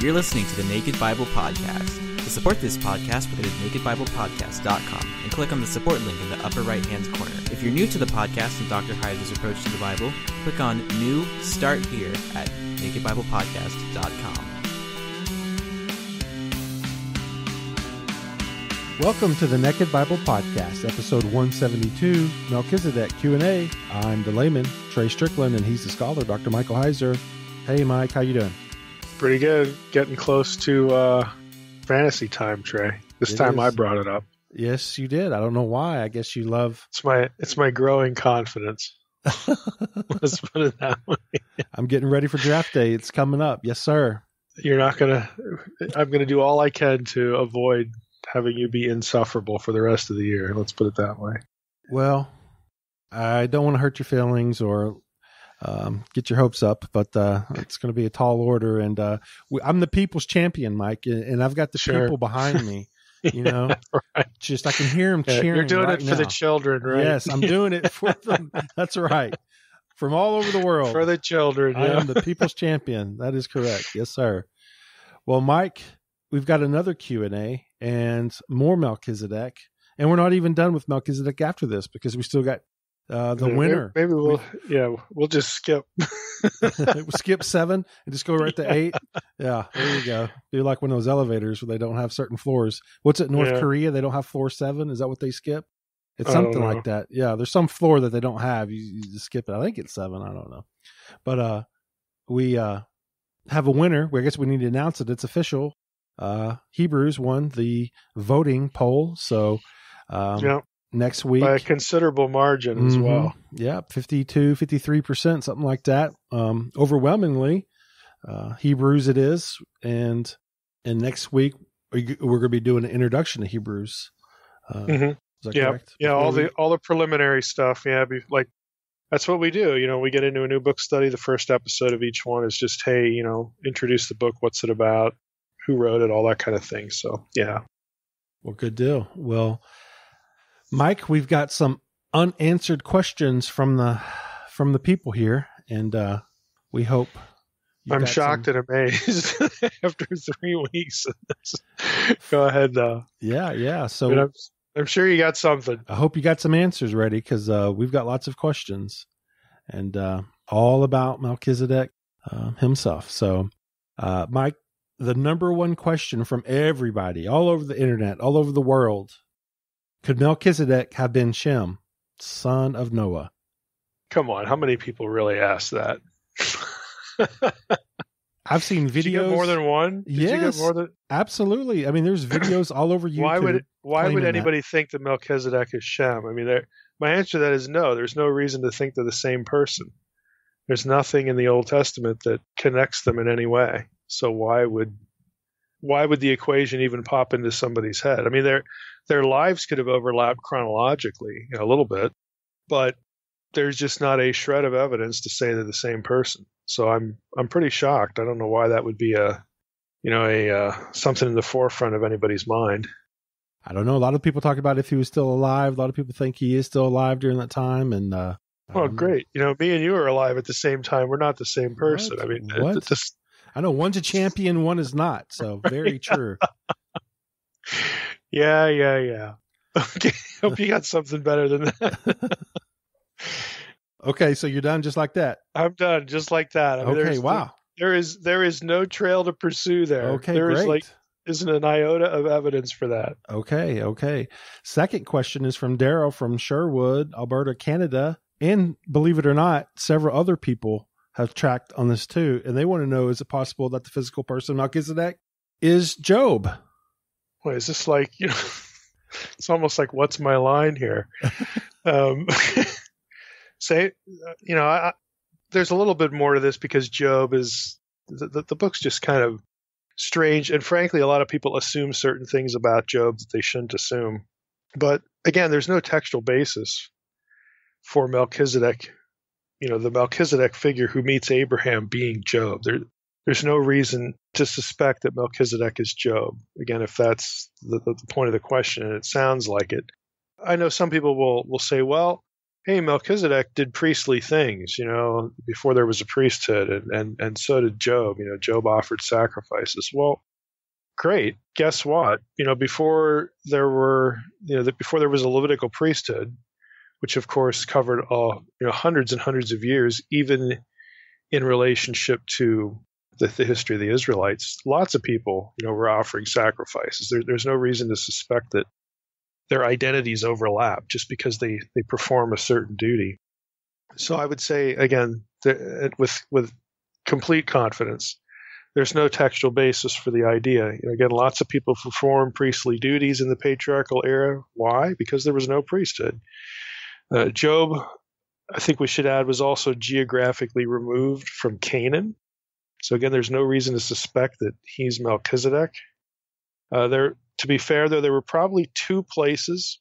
You're listening to the Naked Bible Podcast. To support this podcast, go to nakedbiblepodcast.com and click on the support link in the upper right-hand corner. If you're new to the podcast and Dr. Heiser's approach to the Bible, click on New Start Here at nakedbiblepodcast.com. Welcome to the Naked Bible Podcast, episode 172, Melchizedek Q&A. I'm the layman, Trey Strickland, and he's the scholar, Dr. Michael Heiser. Hey, Mike, how you doing? Pretty good. Getting close to fantasy time, Trey. This time I brought it up. Yes, you did. I don't know why. I guess you love... It's my growing confidence. Let's put it that way. I'm getting ready for draft day. It's coming up. Yes, sir. I'm going to do all I can to avoid having you be insufferable for the rest of the year. Let's put it that way. Well, I don't want to hurt your feelings or get your hopes up, but it's going to be a tall order. And I'm the people's champion, Mike, and I've got the people behind me. You know, right. Just I can hear them cheering. You're doing right it for now. the children, right? Yes, I'm doing it for them. That's right. From all over the world. For the children. I am the people's champion. That is correct. Yes, sir. Well, Mike, we've got another Q&A and more Melchizedek. And we're not even done with Melchizedek after this because we still got the winner. Maybe we'll just skip. We'll skip 7 and just go right to 8. Yeah, there you go. You're like one of those elevators where they don't have certain floors. What's it, North Korea? They don't have floor 7? Is that what they skip? It's something like that. Yeah, there's some floor that they don't have. You just skip it. I think it's 7. I don't know. But we have a winner. I guess we need to announce it. It's official. Hebrews won the voting poll. So next week. By a considerable margin as well. Yeah, 52, 53%, something like that. Overwhelmingly, Hebrews it is. And next week, we're going to be doing an introduction to Hebrews. Is that correct? Yeah, all the preliminary stuff. Yeah, that's what we do. You know, we get into a new book study. The first episode of each one is just, hey, you know, introduce the book. What's it about? Who wrote it? All that kind of thing. So, yeah. Well, good deal. Well, Mike, we've got some unanswered questions from the people here, and we hope. I'm shocked and amazed after 3 weeks. Go ahead. Yeah. So I'm sure you got something. I hope you got some answers ready because we've got lots of questions, and all about Melchizedek himself. So, Mike, the number one question from everybody all over the internet, all over the world. Could Melchizedek have been Shem, son of Noah? Come on, how many people really ask that? I've seen videos. Did you get more than one? Yes, absolutely. I mean, there's videos all over YouTube. Why would anybody think that Melchizedek is Shem? I mean, my answer to that is no. There's no reason to think they're the same person. There's nothing in the Old Testament that connects them in any way. So why would the equation even pop into somebody's head? I mean, their lives could have overlapped chronologically, a little bit, but there's just not a shred of evidence to say they're the same person. So I'm pretty shocked. I don't know why that would be something in the forefront of anybody's mind. I don't know. A lot of people talk about if he was still alive. A lot of people think he is still alive during that time. And well, great. You know, me and you are alive at the same time. We're not the same person. What? I mean, what? I know one's a champion, one is not. So very true. Yeah. Okay. Hope you got something better than that. Okay, so you're done just like that. I'm done just like that. I mean, okay, wow. There is no trail to pursue there. Okay, there great. Isn't an iota of evidence for that. Okay. Second question is from Daryl from Sherwood, Alberta, Canada. And believe it or not, several other people have tracked on this too. And they want to know, is it possible that the physical person Melchizedek is Job? Wait, is this like, it's almost like, what's my line here? There's a little bit more to this because Job is, the book's just kind of strange. And frankly, a lot of people assume certain things about Job that they shouldn't assume. But again, there's no textual basis for Melchizedek, the Melchizedek figure who meets Abraham being Job. There's no reason to suspect that Melchizedek is Job. Again, if that's the point of the question, and it sounds like it. I know some people will say, well, hey, Melchizedek did priestly things, before there was a priesthood, and so did Job. Job offered sacrifices. Well, great. Guess what? Before there was a Levitical priesthood, which of course covered hundreds and hundreds of years, even in relationship to the history of the Israelites, lots of people, were offering sacrifices. There's no reason to suspect that their identities overlap just because they perform a certain duty. So I would say, again, with complete confidence, there's no textual basis for the idea. Again, lots of people perform priestly duties in the patriarchal era. Why? Because there was no priesthood. Job, I think we should add, was also geographically removed from Canaan. So again, there's no reason to suspect that he's Melchizedek. To be fair, though, there were probably two places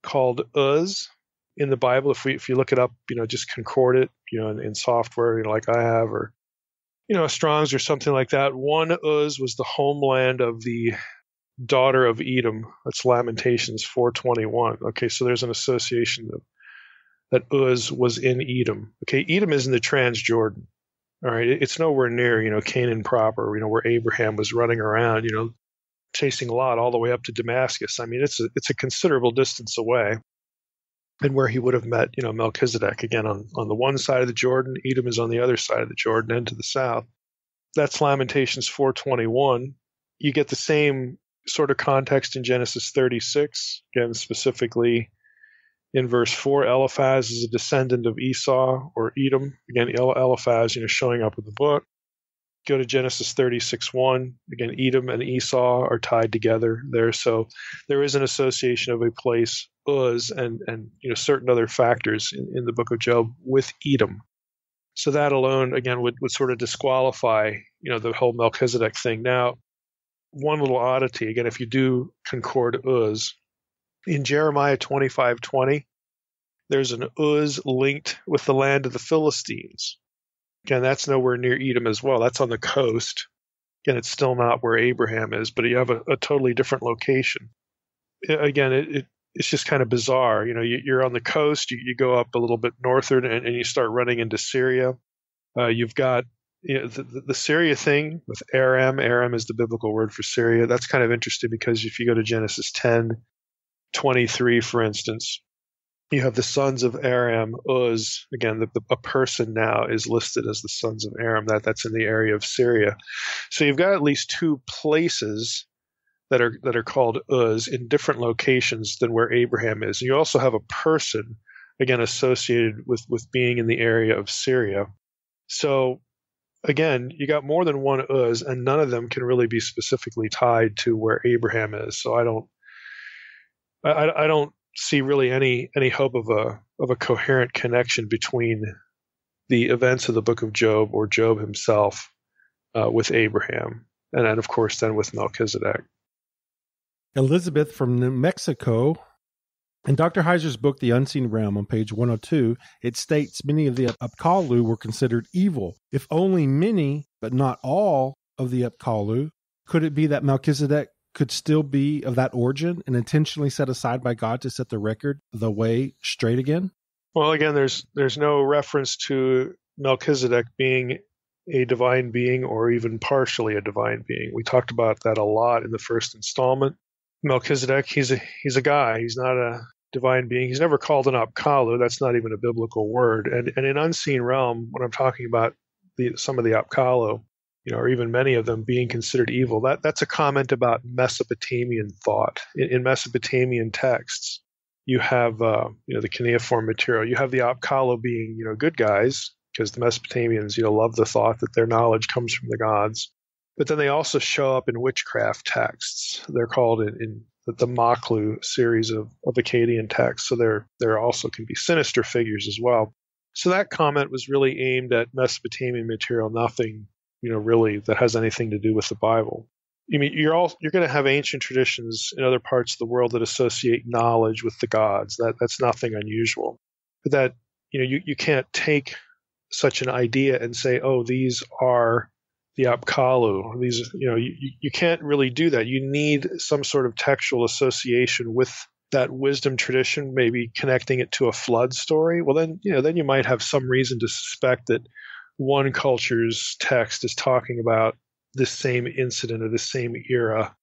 called Uz in the Bible. If you look it up, just concord it, in software, like I have, or Strong's or something like that. One Uz was the homeland of the daughter of Edom. That's Lamentations 4:21. Okay, so there's an association that Uz was in Edom. Okay, Edom is in the Transjordan. All right, it's nowhere near Canaan proper. Where Abraham was running around, chasing Lot all the way up to Damascus. I mean, it's a considerable distance away, and where he would have met, Melchizedek again on the one side of the Jordan. Edom is on the other side of the Jordan and to the south. That's Lamentations 4:21. You get the same sort of context in Genesis 36, again specifically in verse 4. Eliphaz is a descendant of Esau or Edom. Again, Eliphaz, showing up in the book. Go to Genesis 36:1. Again, Edom and Esau are tied together there. So there is an association of a place, Uz, and certain other factors in the book of Job with Edom. So that alone, again, would sort of disqualify, the whole Melchizedek thing. Now, one little oddity, again, if you do concord Uz, in Jeremiah 25:20, there's an Uz linked with the land of the Philistines. Again, that's nowhere near Edom as well. That's on the coast. Again, it's still not where Abraham is, but you have a totally different location. Again, it's just kind of bizarre. You're on the coast, you go up a little bit northward, and you start running into Syria. You've got the Syria thing with Aram. Aram is the biblical word for Syria. That's kind of interesting because if you go to Genesis 10:23, for instance, you have the sons of Aram, Uz. Again, a person now is listed as the sons of Aram. That's in the area of Syria. So you've got at least two places that are called Uz in different locations than where Abraham is. And you also have a person, again, associated with being in the area of Syria. So again, you got more than one Uz, and none of them can really be specifically tied to where Abraham is. So I don't see really any hope of a coherent connection between the events of the book of Job or Job himself with Abraham, and then of course then with Melchizedek. Elizabeth from New Mexico, in Dr. Heiser's book The Unseen Realm on page 102, it states many of the Apkallu were considered evil. If only many, but not all, of the Apkallu, could it be that Melchizedek could still be of that origin and intentionally set aside by God to set the record, the way, straight again? Well, again, there's no reference to Melchizedek being a divine being or even partially a divine being. We talked about that a lot in the first installment. Melchizedek, he's a guy. He's not a divine being. He's never called an Apkallu. That's not even a biblical word. And in Unseen Realm, when I'm talking about some of the Apkallu, or even many of them being considered evil, that's a comment about Mesopotamian thought. In Mesopotamian texts, you have the cuneiform material. You have the Apkallu being good guys, because the Mesopotamians love the thought that their knowledge comes from the gods. But then they also show up in witchcraft texts. They're called in the Maklu series of Akkadian texts. So there also can be sinister figures as well. So that comment was really aimed at Mesopotamian material, nothing really that has anything to do with the Bible. I mean, you're going to have ancient traditions in other parts of the world that associate knowledge with the gods. That's nothing unusual. But that you can't take such an idea and say, oh, these are the Apkallu. These you can't really do that. You need some sort of textual association with that wisdom tradition, maybe connecting it to a flood story, well, then you might have some reason to suspect that one culture's text is talking about this same incident or this same era,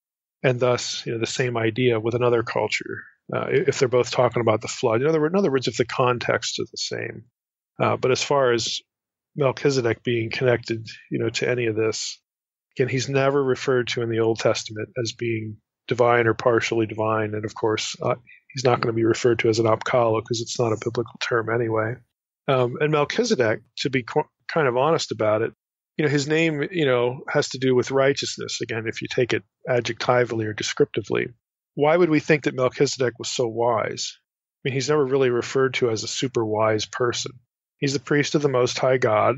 and thus the same idea with another culture, if they're both talking about the flood. In other words, if the context is the same. But as far as Melchizedek being connected, to any of this, again, he's never referred to in the Old Testament as being divine or partially divine, and of course, he's not going to be referred to as an apkallo because it's not a biblical term anyway. And Melchizedek, to be kind of honest about it, his name, has to do with righteousness. Again, if you take it adjectively or descriptively, why would we think that Melchizedek was so wise? I mean, he's never really referred to as a super wise person. He's the priest of the Most High God.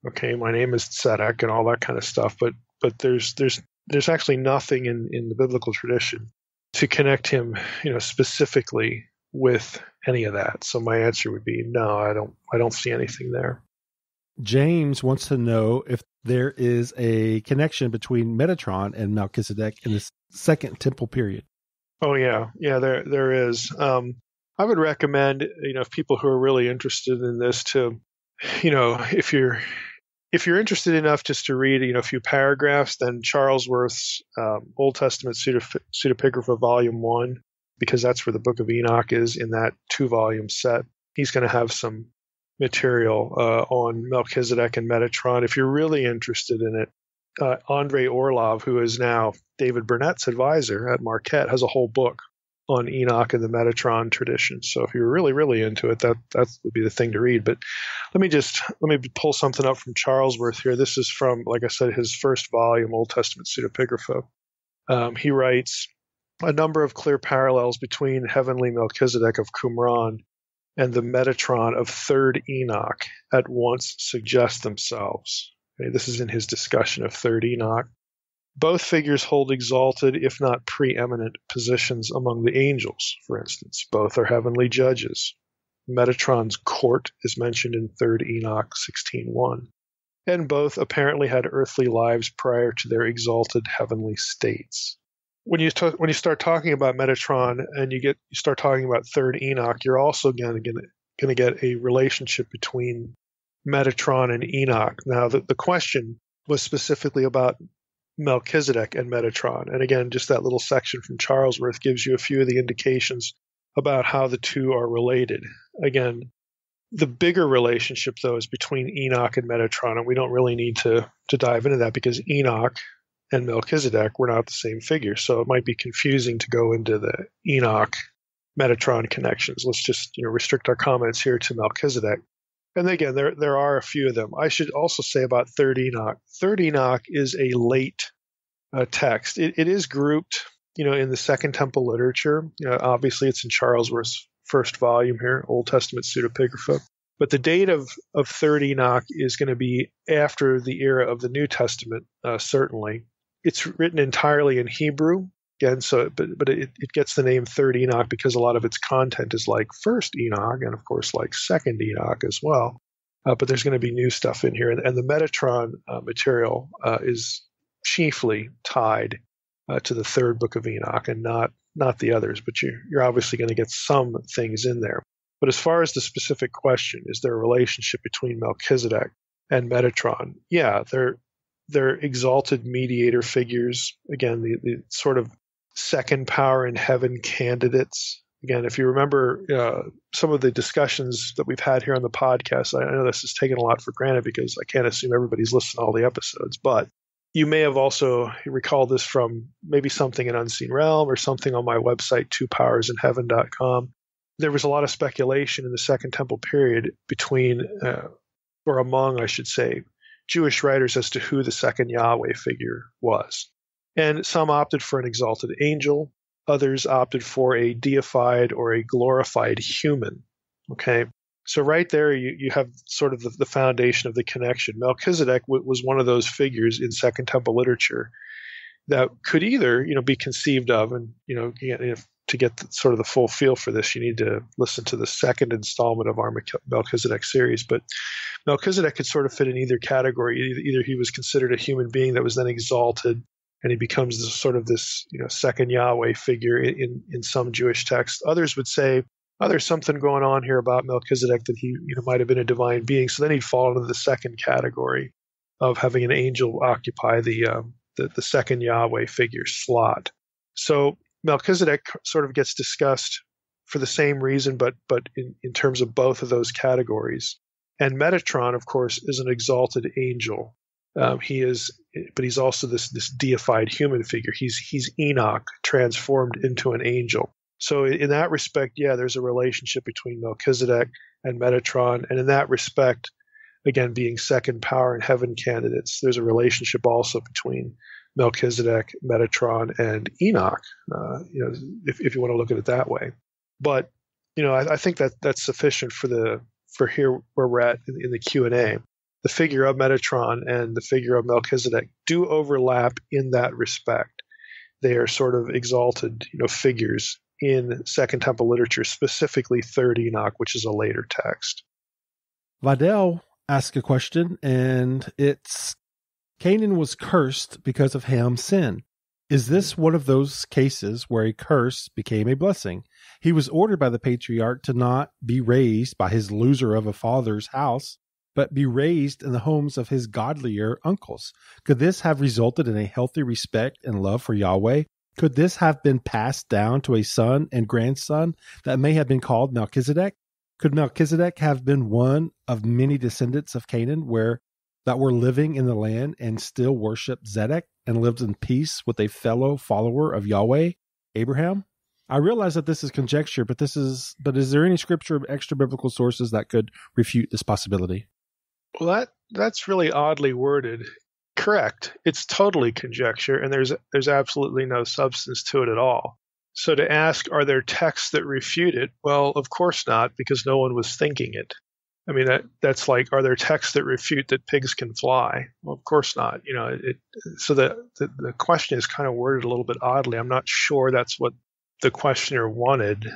Okay, my name is Tzedek and all that kind of stuff. But there's actually nothing in the biblical tradition to connect him, specifically with any of that. So my answer would be no. I don't see anything there. James wants to know if there is a connection between Metatron and Melchizedek in the Second Temple period. Oh yeah, there is. I would recommend, if people who are really interested in this to, if you're interested enough just to read, a few paragraphs, then Charlesworth's Old Testament Pseudepigrapha Volume 1, because that's where the Book of Enoch is in that 2-volume set. He's going to have some material on Melchizedek and Metatron. If you're really interested in it, Andrei Orlov, who is now David Burnett's advisor at Marquette, has a whole book on Enoch and the Metatron tradition. So if you're really, really into it, that would be the thing to read. But let me pull something up from Charlesworth here. This is from, like I said, his first volume, Old Testament Pseudepigrapha. He writes, a number of clear parallels between heavenly Melchizedek of Qumran and the Metatron of Third Enoch at once suggest themselves. Okay, this is in his discussion of Third Enoch. Both figures hold exalted, if not preeminent, positions among the angels, for instance. Both are heavenly judges. Metatron's court is mentioned in 3rd Enoch 16:1. And both apparently had earthly lives prior to their exalted heavenly states. When you start talking about Metatron and you start talking about 3rd Enoch, you're also going to get a relationship between Metatron and Enoch. Now, the question was specifically about Melchizedek and Metatron. And again, just that little section from Charlesworth gives you a few of the indications about how the two are related. Again, the bigger relationship, though, is between Enoch and Metatron, and we don't really need to dive into that because Enoch and Melchizedek were not the same figure. So it might be confusing to go into the Enoch-Metatron connections. Let's just restrict our comments here to Melchizedek. And again, there are a few of them. I should also say about 3rd Enoch. 3rd Enoch is a late text. It is grouped, in the Second Temple literature. Obviously, it's in Charlesworth's first volume here, Old Testament Pseudepigrapha. But the date of 3rd Enoch is going to be after the era of the New Testament, certainly. It's written entirely in Hebrew. Again, but it gets the name 3rd Enoch because a lot of its content is like 1st Enoch and, of course, like 2nd Enoch as well. But there's going to be new stuff in here. And the Metatron material is chiefly tied to the 3rd book of Enoch and not the others. But you're obviously going to get some things in there. But as far as the specific question, is there a relationship between Melchizedek and Metatron? Yeah, they're exalted mediator figures. Again, the sort of second power in heaven candidates. Again, if you remember some of the discussions that we've had here on the podcast, I know this is taken a lot for granted because I can't assume everybody's listened to all the episodes, but you may have also recalled this from maybe something in Unseen Realm or something on my website, twopowersinheaven.com. There was a lot of speculation in the Second Temple period between, or among, I should say, Jewish writers as to who the second Yahweh figure was. And some opted for an exalted angel. Others opted for a deified or a glorified human. Okay, so right there you have sort of the foundation of the connection. Melchizedek was one of those figures in Second Temple literature that could either be conceived of, and to get sort of the full feel for this, you need to listen to the second installment of our Melchizedek series. But Melchizedek could sort of fit in either category. Either he was considered a human being that was then exalted and he becomes this second Yahweh figure in some Jewish texts. Others would say, oh, there's something going on here about Melchizedek that he might have been a divine being. So then he'd fall into the second category of having an angel occupy the second Yahweh figure slot. So Melchizedek sort of gets discussed for the same reason, but in terms of both of those categories. And Metatron, of course, is an exalted angel. But he's also this deified human figure. He's Enoch transformed into an angel. So in that respect, yeah, there's a relationship between Melchizedek and Metatron, and in that respect, again, being second power and heaven candidates, there's a relationship also between Melchizedek, Metatron, and Enoch. If you want to look at it that way. But I think that's sufficient for here where we're at in the Q&A. The figure of Metatron and the figure of Melchizedek do overlap in that respect. They are sort of exalted, figures in Second Temple literature, specifically Third Enoch, which is a later text. Vidal asked a question, and it's, Canaan was cursed because of Ham's sin. Is this one of those cases where a curse became a blessing? He was ordered by the patriarch to not be raised by his loser of a father's house, but be raised in the homes of his godlier uncles. Could this have resulted in a healthy respect and love for Yahweh? Could this have been passed down to a son and grandson that may have been called Melchizedek? Could Melchizedek have been one of many descendants of Canaan that were living in the land and still worshiped Zedek and lived in peace with a fellow follower of Yahweh, Abraham? I realize that this is conjecture, but is there any scripture or extra biblical sources that could refute this possibility? Well, that's really oddly worded. Correct. It's totally conjecture, and there's absolutely no substance to it at all. So to ask, are there texts that refute it? Well, of course not, because no one was thinking it. I mean, that's like, are there texts that refute that pigs can fly? Well, of course not. So the question is kind of worded a little bit oddly. I'm not sure that's what the questioner wanted.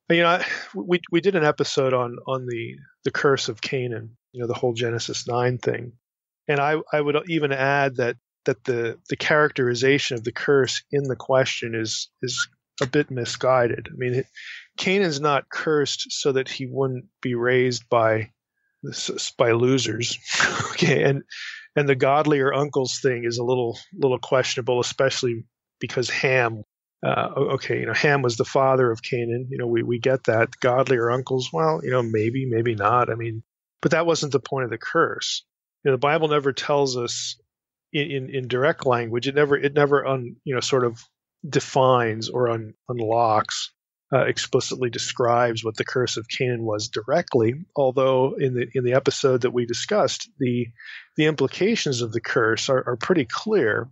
We did an episode on the curse of Canaan, the whole Genesis 9 thing. And I would even add that the characterization of the curse in the question is a bit misguided. I mean, Canaan's not cursed so that he wouldn't be raised by losers. Okay, and the godlier uncles thing is a little questionable, especially because Ham. Ham was the father of Canaan. We get that. Godlier uncles, well, maybe not. I mean, but that wasn't the point of the curse. The Bible never tells us in direct language. It never sort of defines or unlocks, explicitly describes what the curse of Canaan was directly. Although in the episode that we discussed, the implications of the curse are pretty clear.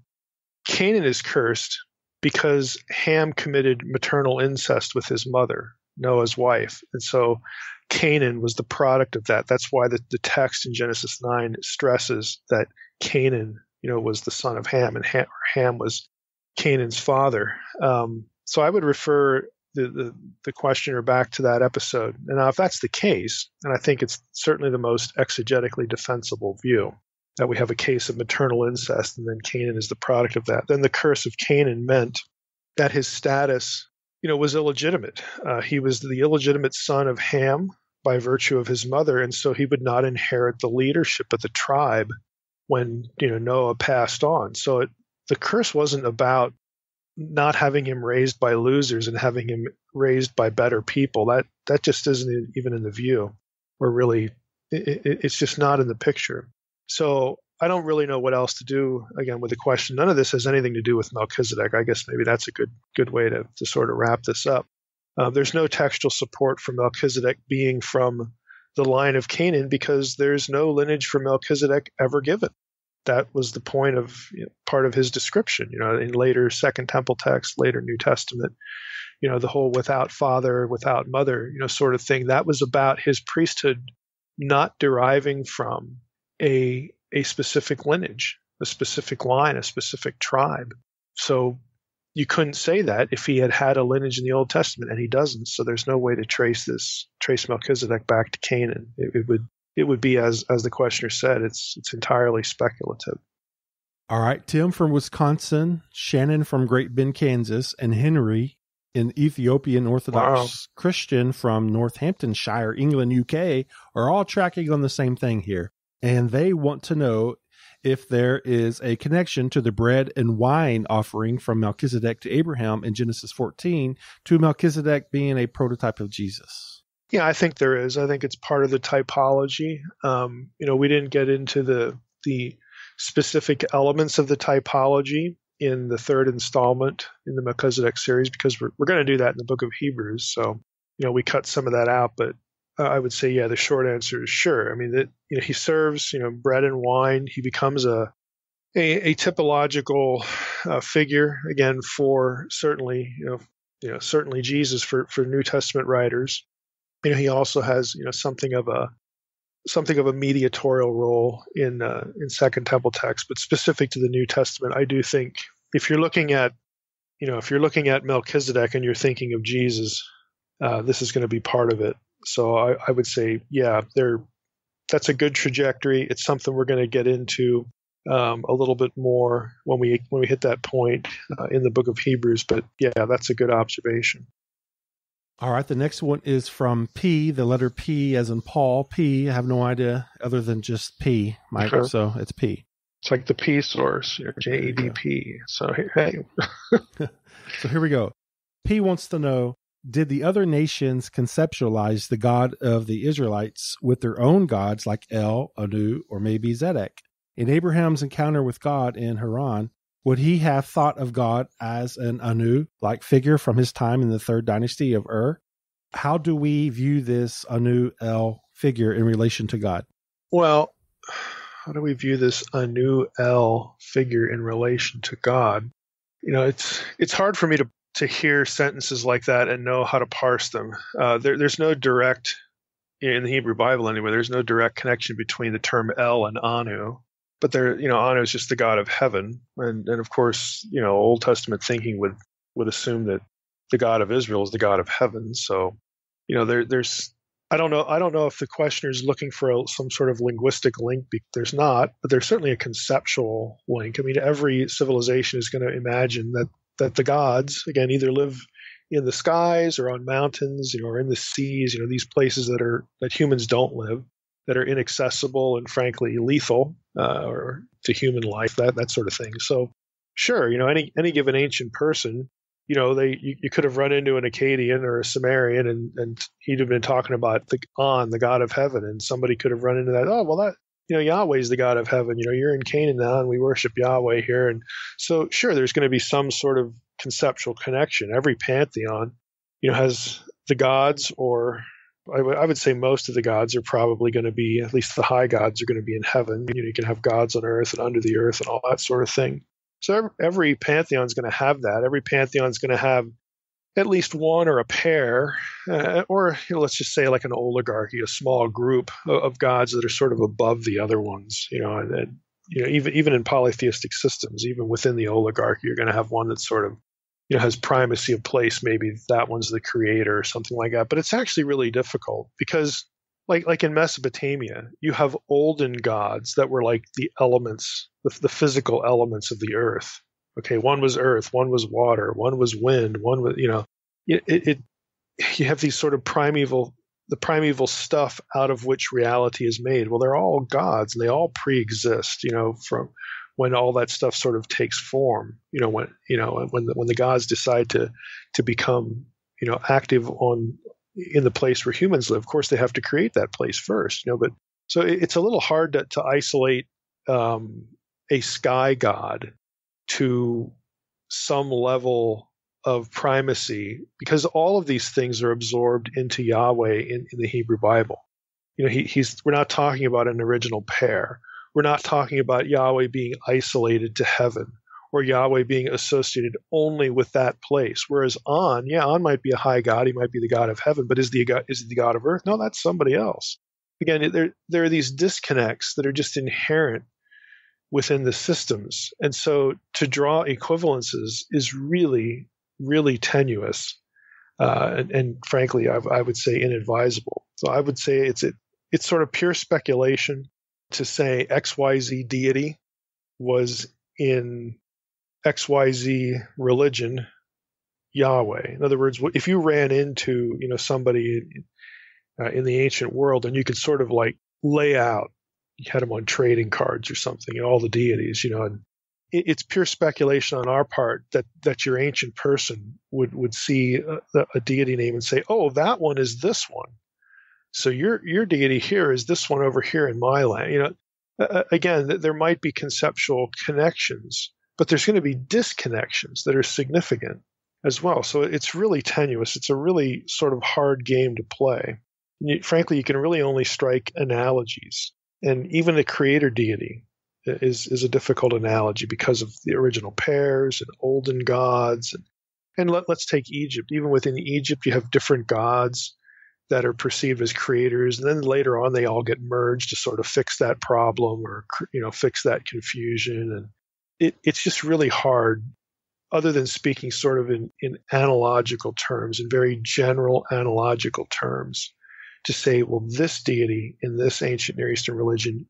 Canaan is cursed because Ham committed maternal incest with his mother, Noah's wife. And so Canaan was the product of that. That's why the text in Genesis 9 stresses that Canaan, was the son of Ham, and Ham was Canaan's father. So I would refer the questioner back to that episode. And now if that's the case, and I think it's certainly the most exegetically defensible view, that we have a case of maternal incest and then Canaan is the product of that, then the curse of Canaan meant that his status, was illegitimate. He was the illegitimate son of Ham by virtue of his mother, and so he would not inherit the leadership of the tribe when, Noah passed on. So the curse wasn't about not having him raised by losers and having him raised by better people. That just isn't even in the view. Or really, it's just not in the picture. So I don't really know what else to do, again, with the question. None of this has anything to do with Melchizedek. I guess maybe that's a good way to sort of wrap this up. There's no textual support for Melchizedek being from the line of Canaan because there's no lineage for Melchizedek ever given. That was the point of part of his description, in later Second Temple text, later New Testament, the whole without father, without mother, sort of thing. That was about his priesthood not deriving from a specific lineage, a specific line, a specific tribe. So you couldn't say that if he had a lineage in the Old Testament, and he doesn't. So there's no way to trace Melchizedek back to Canaan. It would be, as the questioner said, it's entirely speculative. All right. Tim from Wisconsin, Shannon from Great Bend, Kansas, and Henry, an Ethiopian Orthodox Christian from Northamptonshire, England, UK, are all tracking on the same thing here. And they want to know if there is a connection to the bread and wine offering from Melchizedek to Abraham in Genesis 14 to Melchizedek being a prototype of Jesus. Yeah, I think there is. I think it's part of the typology. We didn't get into the specific elements of the typology in the third installment in the Melchizedek series, because we're going to do that in the book of Hebrews. So, we cut some of that out, but I would say, yeah, the short answer is sure. I mean, that he serves, bread and wine. He becomes a typological figure again for certainly, certainly Jesus for New Testament writers. He also has, something of a mediatorial role in Second Temple text, but specific to the New Testament, I do think if you're looking at Melchizedek and you're thinking of Jesus, this is going to be part of it. So I would say, yeah, that's a good trajectory. It's something we're going to get into a little bit more when we hit that point in the book of Hebrews. But yeah, that's a good observation. All right, the next one is from P, the letter P as in Paul. P, I have no idea other than just P, Mike, sure. So it's P. It's like the P source, JEDP. So, hey. So here we go. P wants to know, did the other nations conceptualize the God of the Israelites with their own gods like El, Anu, or maybe Zedek? In Abraham's encounter with God in Haran, would he have thought of God as an Anu-like figure from his time in the third dynasty of Ur? How do we view this Anu-El figure in relation to God? Well, how do we view this Anu-El figure in relation to God? It's hard for me to hear sentences like that and know how to parse them. There's no direct, in the Hebrew Bible anyway, there's no direct connection between the term El and Anu. But Anu is just the God of heaven, and of course, Old Testament thinking would assume that the God of Israel is the God of heaven. So, there's I don't know if the questioner is looking for some sort of linguistic link. There's not, but there's certainly a conceptual link. I mean, every civilization is going to imagine that the gods again either live in the skies or on mountains, or in the seas. These places that humans don't live, that are inaccessible and frankly lethal or to human life, that sort of thing. So sure, any given ancient person, you could have run into an Akkadian or a Sumerian and he'd have been talking about the God of heaven, and somebody could have run into that. Oh, well, that Yahweh's the God of heaven. You're in Canaan now and we worship Yahweh here. And so sure, there's going to be some sort of conceptual connection. Every pantheon, has the gods, or I would say most of the gods are probably going to be, at least the high gods are going to be in heaven. You can have gods on earth and under the earth and all that sort of thing. So every pantheon is going to have that. Every pantheon is going to have at least one or a pair, or let's just say like an oligarchy, a small group of gods that are sort of above the other ones. And even in polytheistic systems, even within the oligarchy, you're going to have one that's sort of has primacy of place. Maybe that one's the creator or something like that. But it's actually really difficult because like in Mesopotamia, you have olden gods that were like the elements, the physical elements of the earth. Okay, one was earth, one was water, one was wind, one was, you have these sort of primeval stuff out of which reality is made. Well, they're all gods and they all pre-exist, from when all that stuff sort of takes form, when the gods decide to become, active in the place where humans live. Of course, they have to create that place first, but so it's a little hard to isolate a sky god to some level of primacy, because all of these things are absorbed into Yahweh in the Hebrew Bible. We're not talking about an original pair. We're not talking about Yahweh being isolated to heaven or Yahweh being associated only with that place. Whereas On might be a high god. He might be the God of heaven, but is he the God of earth? No, that's somebody else. Again, there are these disconnects that are just inherent within the systems. And so to draw equivalences is really, really tenuous. And frankly, I would say inadvisable. So I would say it's sort of pure speculation to say XYZ deity was in XYZ religion Yahweh. In other words, if you ran into somebody in the ancient world, and you could sort of like lay out, you had them on trading cards or something, all the deities, and it's pure speculation on our part that your ancient person would see a deity name and say, oh, that one is this one. So your deity here is this one over here in my land. Again, there might be conceptual connections, but there's going to be disconnections that are significant as well. So it's really tenuous. It's a really sort of hard game to play. Frankly, you can really only strike analogies. And even the creator deity is a difficult analogy because of the original pairs and olden gods. And let's take Egypt. Even within Egypt, you have different gods that are perceived as creators. And then later on, they all get merged to sort of fix that problem or fix that confusion. And it's just really hard, other than speaking sort of in analogical terms, in very general analogical terms, to say, well, this deity in this ancient Near Eastern religion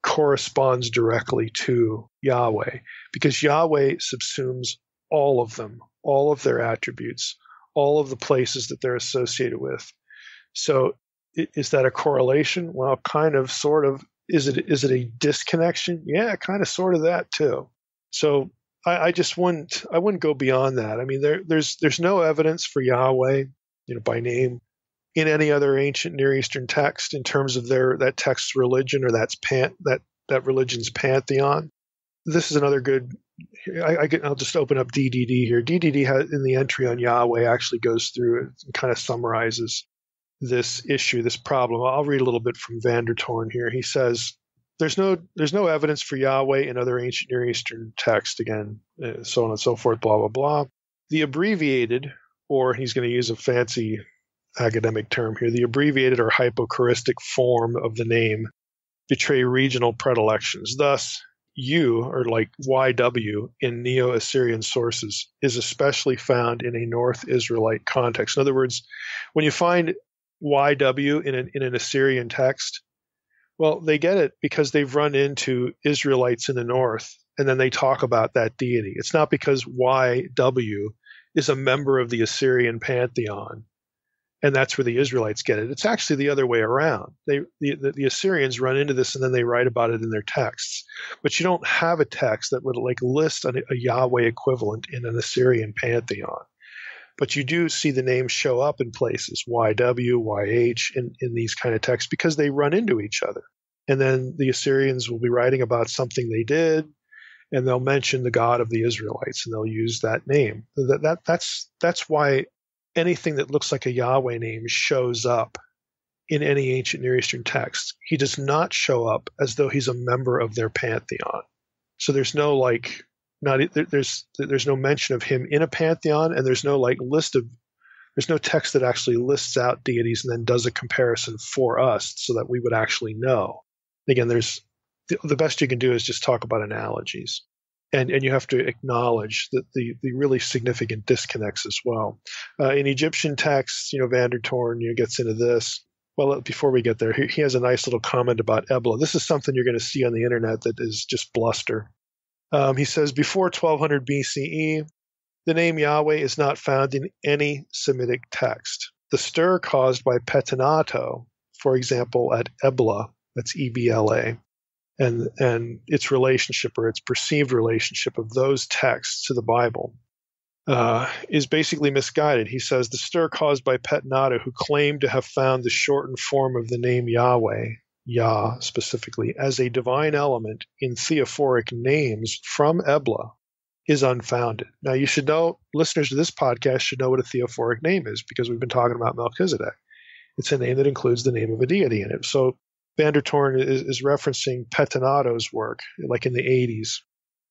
corresponds directly to Yahweh, because Yahweh subsumes all of them, all of their attributes, all of the places that they're associated with. So is that a correlation? Well, kind of, sort of. Is it a disconnection? Yeah, kind of, sort of that too. So I just wouldn't go beyond that. I mean, there's no evidence for Yahweh, by name, in any other ancient Near Eastern text in terms of that text's religion or that religion's pantheon. This is another good. I'll just open up DDD here. DDD has, in the entry on Yahweh, actually goes through it and kind of summarizes this issue, this problem. I'll read a little bit from Vandertorn here. He says, there's no evidence for Yahweh in other ancient Near Eastern texts, again, so on and so forth, blah, blah, blah. The abbreviated, or he's going to use a fancy academic term here, the abbreviated or hypochoristic form of the name betray regional predilections. Thus, U, or like YW, in Neo-Assyrian sources is especially found in a North Israelite context. In other words, when you find YW in an Assyrian text, well, they get it because they've run into Israelites in the north, and then they talk about that deity. It's not because YW is a member of the Assyrian pantheon, and that's where the Israelites get it. It's actually the other way around. The Assyrians run into this, and then they write about it in their texts. But you don't have a text that would like list a Yahweh equivalent in an Assyrian pantheon. But you do see the names show up in places, YW, YH, in these kind of texts, because they run into each other. And then the Assyrians will be writing about something they did, and they'll mention the God of the Israelites, and they'll use that name. That's why anything that looks like a Yahweh name shows up in any ancient Near Eastern text. He does not show up as though he's a member of their pantheon. So there's no there's no mention of him in a pantheon, and there's no there's no text that actually lists out deities and then does a comparison for us so that we would actually know. Again, the best you can do is just talk about analogies, and you have to acknowledge that the really significant disconnects as well. In Egyptian texts, Vandertorn gets into this. Well, before we get there, he has a nice little comment about Ebla. This is something you're going to see on the internet that is just bluster. He says, before 1200 BCE, the name Yahweh is not found in any Semitic text. The stir caused by Petanato, for example, at Ebla, that's EBLA, and its relationship or its perceived relationship of those texts to the Bible is basically misguided. He says, the stir caused by Petanato, who claimed to have found the shortened form of the name Yahweh, Yah specifically, as a divine element in theophoric names from Ebla, is unfounded. Now, you should know, listeners to this podcast should know what a theophoric name is, because we've been talking about Melchizedek. It's a name that includes the name of a deity in it. So Vandertorn is referencing Petanato's work, like in the 80s,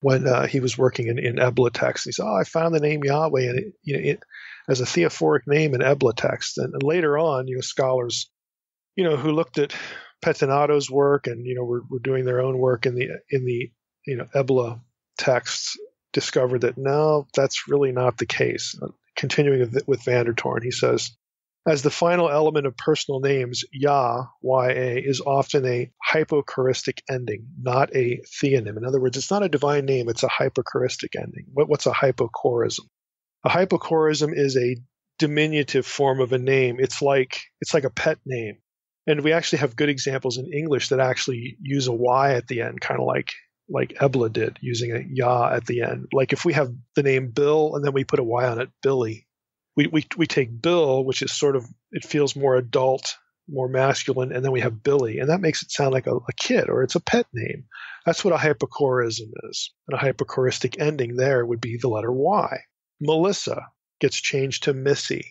when he was working in Ebla text. He said, I found the name Yahweh and it as a theophoric name in Ebla text. And later on, scholars, who looked at Petanato's work and were doing their own work in the Ebla texts, discovered that no, that's really not the case. Continuing with Vandertorn, he says, As the final element of personal names, Yah, Y-A, is often a hypochoristic ending, not a theonym. In other words, it's not a divine name, it's a hypochoristic ending. What's a hypochorism? A hypochorism is a diminutive form of a name. It's like a pet name. And we actually have good examples in English that actually use a Y at the end, kind of like Ebla did, using a Yah at the end. Like if we have the name Bill and then we put a Y on it, Billy. We take Bill, which is sort of, it feels more adult, more masculine, and then we have Billy, and that makes it sound like a kid, or it's a pet name. That's what a hypochorism is. And a hypochoristic ending there would be the letter Y. Melissa gets changed to Missy.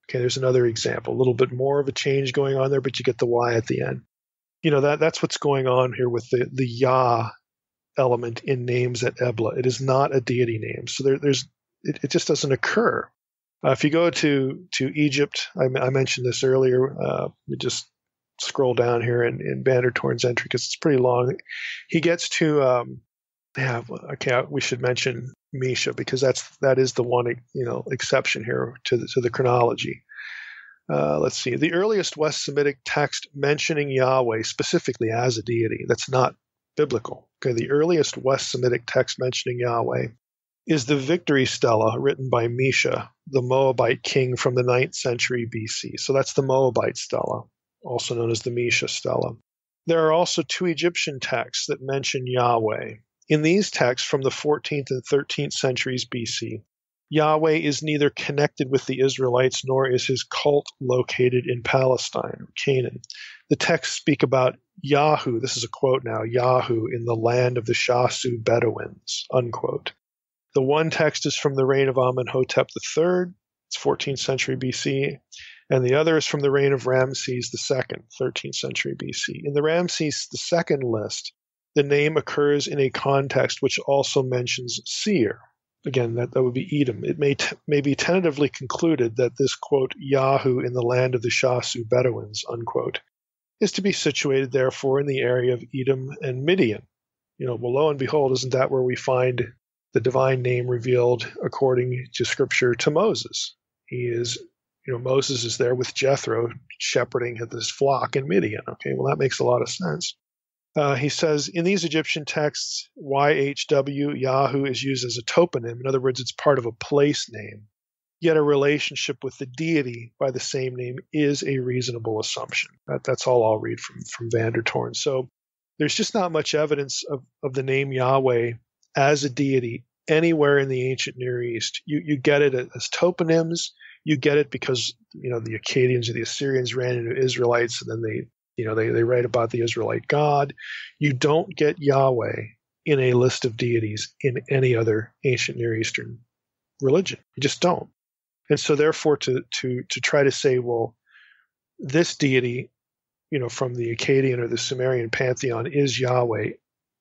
Okay, there's another example. A little bit more of a change going on there, but you get the Y at the end. That's what's going on here with the Yah element in names at Ebla. It is not a deity name. So it just doesn't occur. If you go to Egypt, I mentioned this earlier. You just scroll down here in Vandertoorn's entry because it's pretty long. He gets to we should mention Mesha because that is the one exception here to the chronology. Let's see. The earliest West Semitic text mentioning Yahweh specifically as a deity that's not biblical. Okay, the earliest West Semitic text mentioning Yahweh is the Victory Stela written by Mesha, the Moabite king from the 9th century BC. So that's the Moabite Stela, also known as the Mesha Stela. There are also 2 Egyptian texts that mention Yahweh. In these texts from the 14th and 13th centuries BC, Yahweh is neither connected with the Israelites nor is his cult located in Palestine or Canaan. The texts speak about Yahu, this is a quote now, Yahu in the land of the Shasu Bedouins, unquote. The one text is from the reign of Amenhotep III, it's 14th century BC, and the other is from the reign of Ramses II, 13th century BC. In the Ramses II list, the name occurs in a context which also mentions Seir. Again, that would be Edom. It may be tentatively concluded that this, quote, Yahu in the land of the Shasu Bedouins, unquote, is to be situated, therefore, in the area of Edom and Midian. Well, lo and behold, isn't that where we find the divine name revealed according to Scripture to Moses? Moses is there with Jethro shepherding his flock in Midian. Okay, well, that makes a lot of sense. He says, in these Egyptian texts, YHW, Yahu, is used as a toponym. In other words, it's part of a place name. Yet a relationship with the deity by the same name is a reasonable assumption. That's all I'll read from Vandertoorn. So there's just not much evidence of the name Yahweh as a deity anywhere in the ancient Near East. You get it as toponyms. You get it because the Akkadians or the Assyrians ran into Israelites, and then they write about the Israelite God. You don't get Yahweh in a list of deities in any other ancient Near Eastern religion. You just don't. And so therefore to try to say, well, this deity, from the Akkadian or the Sumerian pantheon is Yahweh,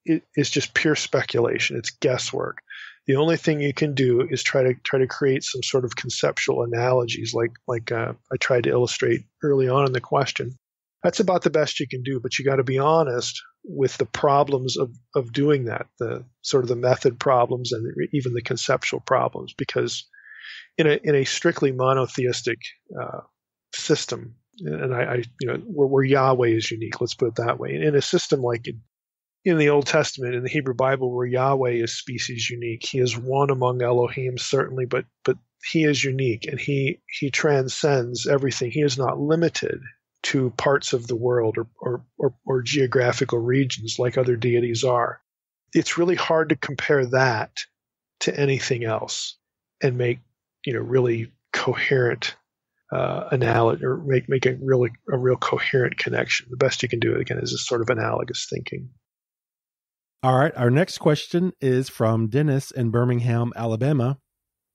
it is just pure speculation. It's guesswork. The only thing you can do is try to create some sort of conceptual analogies like I tried to illustrate early on in the question. That's about the best you can do, but you got to be honest with the problems of doing that, the sort of the method problems and even the conceptual problems, because in a strictly monotheistic system, and where Yahweh is unique, let's put it that way. In a system like in the Old Testament, in the Hebrew Bible, where Yahweh is species unique, he is one among Elohim, certainly, but he is unique and he transcends everything. He is not limited to parts of the world or geographical regions like other deities are. It's really hard to compare that to anything else and make really coherent analogy, or make a real coherent connection. The best you can do, again, is this sort of analogous thinking. All right. Our next question is from Dennis in Birmingham, Alabama.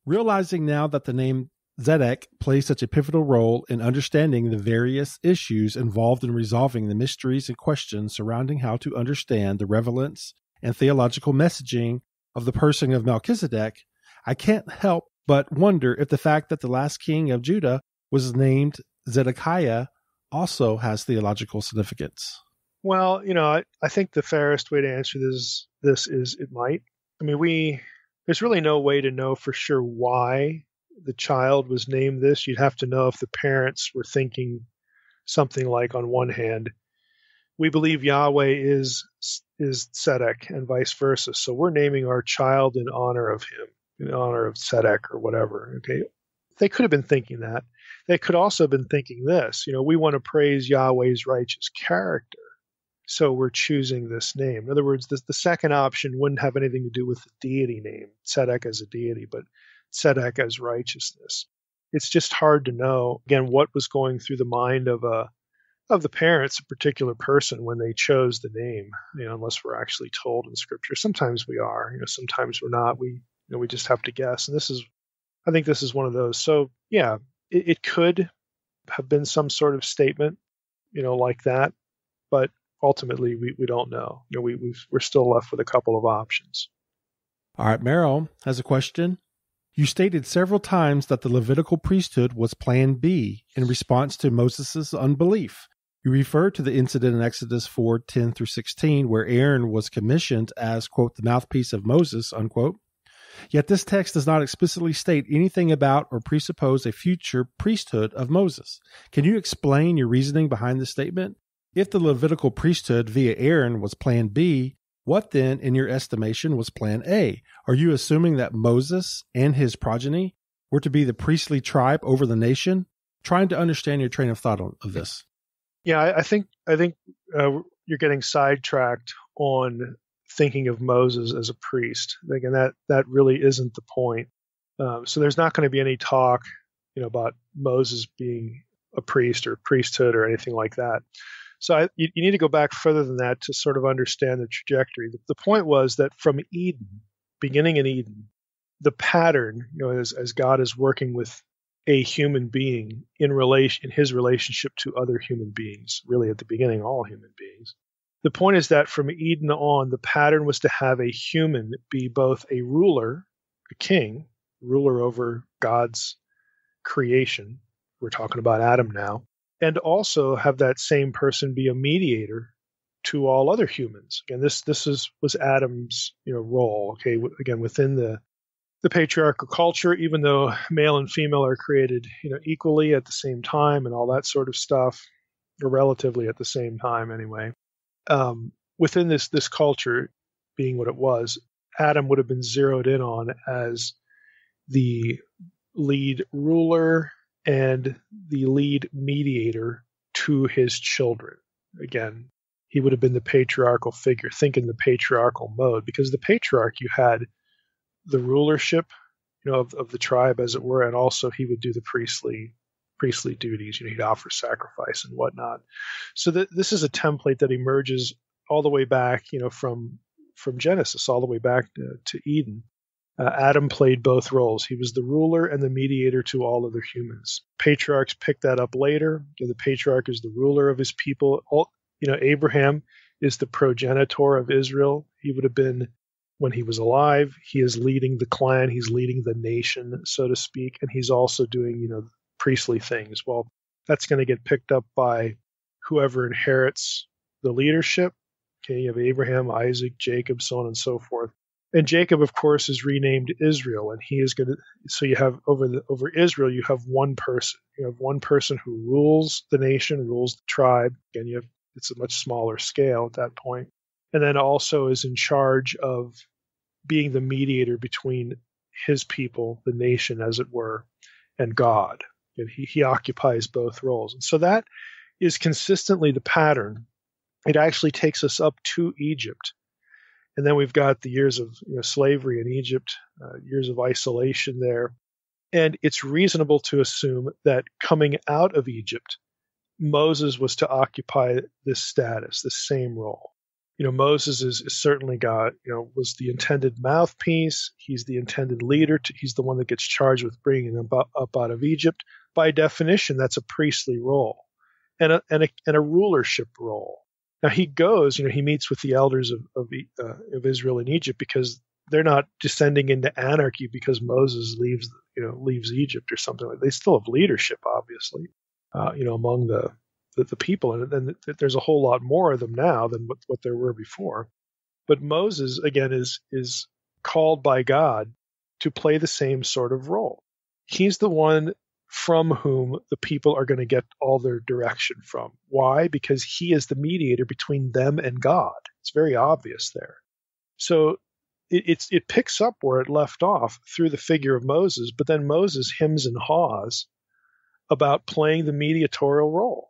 Realizing now that the name Zedek plays such a pivotal role in understanding the various issues involved in resolving the mysteries and questions surrounding how to understand the relevance and theological messaging of the person of Melchizedek, I can't help but wonder if the fact that the last king of Judah was named Zedekiah also has theological significance. Well, I think the fairest way to answer this is it might. I mean, there's really no way to know for sure why the child was named this, you'd have to know if the parents were thinking something like, on one hand, we believe Yahweh is Tzedek and vice versa. So we're naming our child in honor of him, in honor of Tzedek or whatever. Okay. They could have been thinking that. They could also have been thinking this, we want to praise Yahweh's righteous character. So we're choosing this name. In other words, the second option wouldn't have anything to do with the deity name, Tzedek as a deity, but Tzedek as righteousness. It's just hard to know, again, what was going through the mind of the parents, a particular person, when they chose the name, unless we're actually told in Scripture. Sometimes we are, sometimes we're not. We just have to guess. And I think this is one of those. So yeah, it could have been some sort of statement, like that, but ultimately we don't know. We're still left with a couple of options. All right, Merrill has a question. You stated several times that the Levitical priesthood was Plan B in response to Moses' unbelief. You refer to the incident in Exodus 4:10-16, where Aaron was commissioned as, quote, the mouthpiece of Moses, unquote. Yet this text does not explicitly state anything about or presuppose a future priesthood of Moses. Can you explain your reasoning behind this statement? If the Levitical priesthood via Aaron was Plan B, what then, in your estimation, was Plan A? Are you assuming that Moses and his progeny were to be the priestly tribe over the nation? Trying to understand your train of thought of this. Yeah, I think you're getting sidetracked on thinking of Moses as a priest. Again, that really isn't the point. So there's not going to be any talk, about Moses being a priest or priesthood or anything like that. So you need to go back further than that to sort of understand the trajectory. The point was that from Eden, beginning in Eden, the pattern, as God is working with a human being in his relationship to other human beings, really at the beginning, all human beings. The point is that from Eden on, the pattern was to have a human be both a ruler, a king, ruler over God's creation. We're talking about Adam now. And also have that same person be a mediator to all other humans. Again, this was Adam's role. Okay, again, within the patriarchal culture, even though male and female are created equally at the same time and all that sort of stuff, or relatively at the same time anyway. Within this culture, being what it was, Adam would have been zeroed in on as the lead ruler and the lead mediator to his children. Again, he would have been the patriarchal figure. Think in the patriarchal mode, because the patriarch, you had the rulership, of the tribe, as it were, and also he would do the priestly duties. He'd offer sacrifice and whatnot. So this is a template that emerges all the way back, from Genesis all the way back to Eden. Adam played both roles. He was the ruler and the mediator to all other humans. Patriarchs picked that up later. The patriarch is the ruler of his people. Abraham is the progenitor of Israel. He would have been, when he was alive, he is leading the clan. He's leading the nation, so to speak. And he's also doing, priestly things. Well, that's going to get picked up by whoever inherits the leadership. Okay, you have Abraham, Isaac, Jacob, so on and so forth. And Jacob, of course, is renamed Israel, and he is going to. So you have over Israel, you have one person. You have one person who rules the nation, rules the tribe. Again, it's a much smaller scale at that point, and then also is in charge of being the mediator between his people, the nation, as it were, and God. And he occupies both roles, and so that is consistently the pattern. It actually takes us up to Egypt. And then we've got the years of slavery in Egypt, years of isolation there. And it's reasonable to assume that coming out of Egypt, Moses was to occupy this status, this same role. Moses is certainly was the intended mouthpiece. He's the intended leader. He's the one that gets charged with bringing them up out of Egypt. By definition, that's a priestly role and a rulership role. Now he goes, he meets with the elders of Israel in Egypt, because they're not descending into anarchy because Moses leaves Egypt or something like that. They still have leadership, obviously, among the people, and there's a whole lot more of them now than what there were before. But Moses, again, is called by God to play the same sort of role. He's the one from whom the people are going to get all their direction from. Why? Because he is the mediator between them and God. It's very obvious there. So it picks up where it left off through the figure of Moses, but then Moses hems and haws about playing the mediatorial role.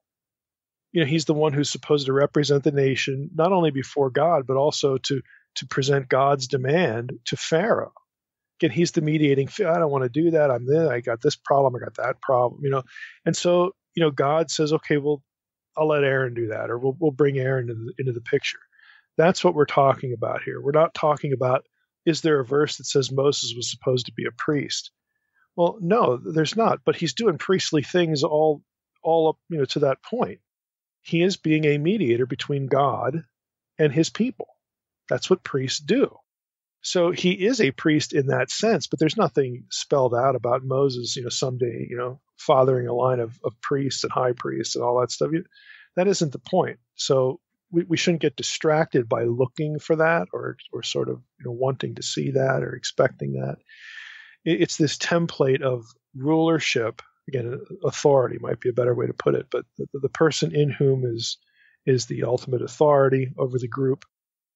He's the one who's supposed to represent the nation, not only before God, but also to present God's demand to Pharaoh. Again, he's the mediating. I don't want to do that. I'm there. I got this problem. I got that problem. And so God says, okay, well, I'll let Aaron do that, or we'll bring Aaron into the picture. That's what we're talking about here. We're not talking about, is there a verse that says Moses was supposed to be a priest? Well, no, there's not. But he's doing priestly things all up to that point. He is being a mediator between God and his people. That's what priests do. So he is a priest in that sense, but there's nothing spelled out about Moses, someday, fathering a line of priests and high priests and all that stuff. That isn't the point. So we shouldn't get distracted by looking for that or sort of wanting to see that or expecting that. It's this template of rulership. Again, authority might be a better way to put it, but the person in whom is the ultimate authority over the group.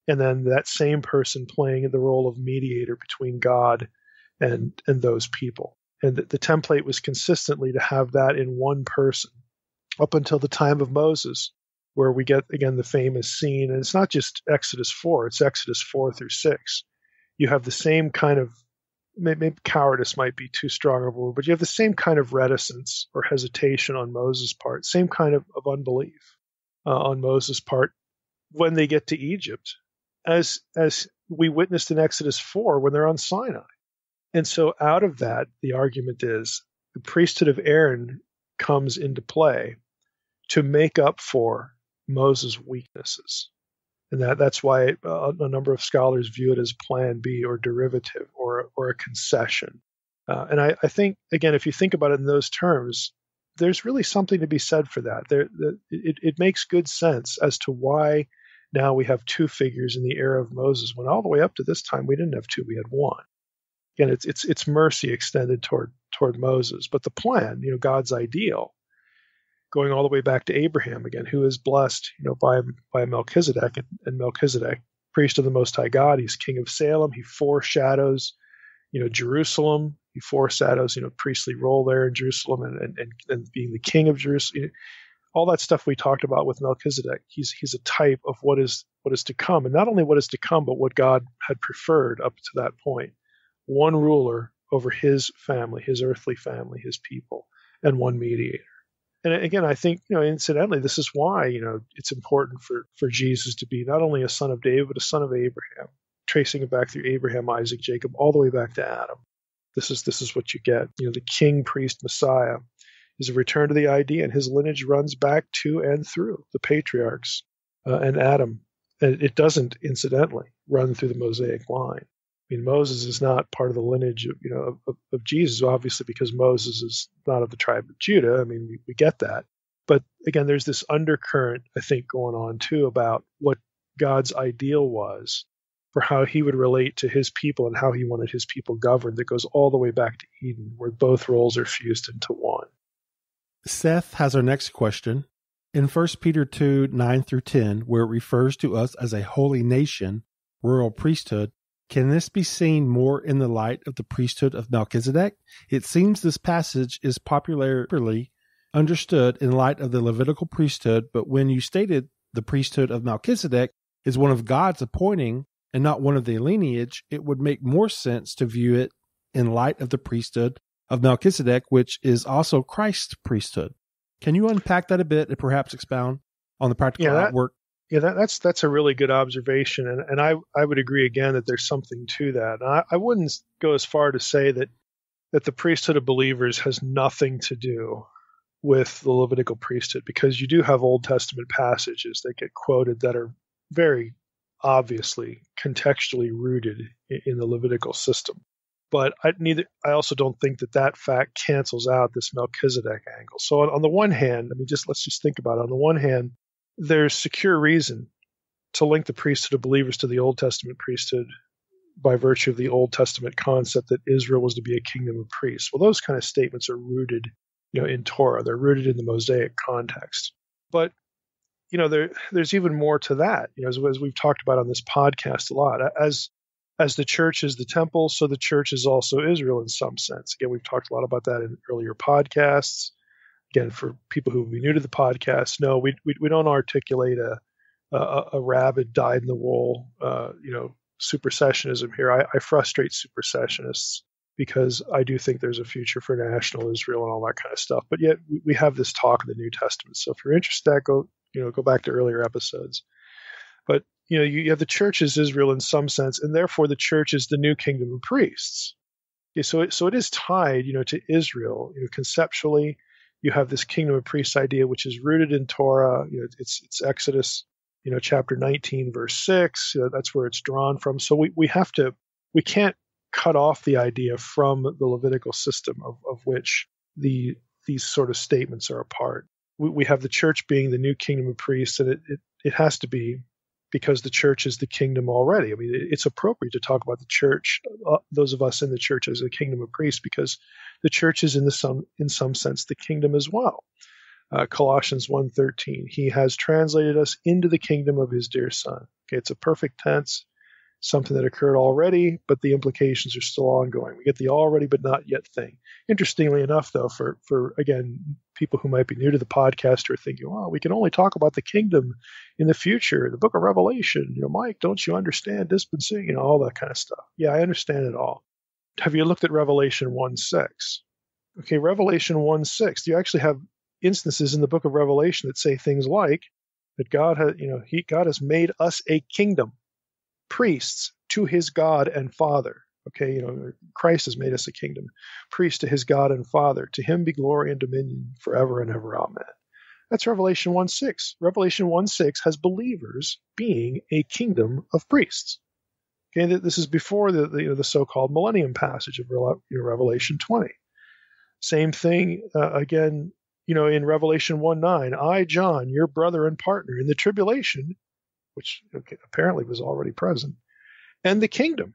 And then that same person playing the role of mediator between God and those people. And the template was consistently to have that in one person up until the time of Moses, where we get, again, the famous scene. And it's not just Exodus 4, it's Exodus 4 through 6. You have the same kind of, maybe cowardice might be too strong of a word, but you have the same kind of reticence or hesitation on Moses' part, same kind of unbelief on Moses' part when they get to Egypt, as we witnessed in Exodus 4 when they're on Sinai. And so out of that, the argument is the priesthood of Aaron comes into play to make up for Moses' weaknesses. And that's why a number of scholars view it as plan B or derivative or a concession. And I think, again, if you think about it in those terms, there's really something to be said for that. It makes good sense as to why now we have two figures in the era of Moses, when all the way up to this time we didn't have two, we had one. Again, it's mercy extended toward Moses, but the plan, God's ideal, going all the way back to Abraham again, who is blessed, by Melchizedek, and Melchizedek, priest of the Most High God. He's king of Salem. He foreshadows, Jerusalem. He foreshadows, priestly role there in Jerusalem and being the king of Jerusalem. All that stuff we talked about with Melchizedek. He's a type of what is to come, and not only what is to come, but what God had preferred up to that point. One ruler over his family, his earthly family, his people, and one mediator. And again, I think, incidentally, this is why, it's important for Jesus to be not only a son of David, but a son of Abraham, tracing it back through Abraham, Isaac, Jacob, all the way back to Adam. This is what you get. The king, priest, Messiah is a return to the idea, and his lineage runs back to and through the patriarchs and Adam. And it doesn't, incidentally, run through the Mosaic line. I mean, Moses is not part of the lineage of Jesus, obviously, because Moses is not of the tribe of Judah. I mean, we get that. But again, there's this undercurrent, I think, going on too about what God's ideal was for how he would relate to his people and how he wanted his people governed, that goes all the way back to Eden, where both roles are fused into one. Seth has our next question. In 1 Peter 2, 9 through 10, where it refers to us as a holy nation, royal priesthood, can this be seen more in the light of the priesthood of Melchizedek? It seems this passage is popularly understood in light of the Levitical priesthood, but when you stated the priesthood of Melchizedek is one of God's appointing and not one of the lineage, it would make more sense to view it in light of the priesthood of Melchizedek, which is also Christ's priesthood. Can you unpack that a bit and perhaps expound on the practical outwork? That's a really good observation, and I would agree again that there's something to that. And I wouldn't go as far to say that the priesthood of believers has nothing to do with the Levitical priesthood, because you do have Old Testament passages that get quoted that are very obviously contextually rooted in the Levitical system. But I also don't think that fact cancels out this Melchizedek angle. So on the one hand, let's just think about it. On the one hand, there's secure reason to link the priesthood of believers to the Old Testament priesthood by virtue of the Old Testament concept that Israel was to be a kingdom of priests. Well, those kind of statements are rooted, in Torah. They're rooted in the Mosaic context. But, there's even more to that. As we've talked about on this podcast a lot, as the church is the temple, so the church is also Israel in some sense. Again, we've talked a lot about that in earlier podcasts. Again, for people who would be new to the podcast, no, we don't articulate a rabid, dyed-in-the-wool, supersessionism here. I frustrate supersessionists because I do think there's a future for national Israel and all that kind of stuff. But yet we have this talk in the New Testament. So if you're interested in that, go back to earlier episodes. But you have the church as Israel in some sense, and therefore the church is the new kingdom of priests. Okay, so it is tied, to Israel. Conceptually, you have this kingdom of priests idea, which is rooted in Torah. It's Exodus, chapter 19, verse 6. That's where it's drawn from. So we can't cut off the idea from the Levitical system of which these sort of statements are a part. We have the church being the new kingdom of priests, and it has to be because the church is the kingdom already. I mean, it's appropriate to talk about the church, those of us in the church, as a kingdom of priests, because the church is in some sense the kingdom as well. Colossians 1:13, he has translated us into the kingdom of his dear son. Okay, it's a perfect tense, something that occurred already, but the implications are still ongoing. We get the already but not yet thing. Interestingly enough, though, for again, people who might be new to the podcast are thinking, we can only talk about the kingdom in the future, the book of Revelation. Mike, don't you understand dispensation? All that kind of stuff. Yeah, I understand it all. Have you looked at Revelation 1:6? Okay, Revelation 1:6, you actually have instances in the book of Revelation that say things like that God has made us a kingdom, priests to his God and Father. Okay, Christ has made us a kingdom, priest to his God and Father. To him be glory and dominion forever and ever. Amen. That's Revelation 1:6. Revelation 1:6 has believers being a kingdom of priests. Okay, this is before the so-called millennium passage of Revelation 20. Same thing again. In Revelation 1:9, I, John, your brother and partner in the tribulation, which apparently was already present, and the kingdom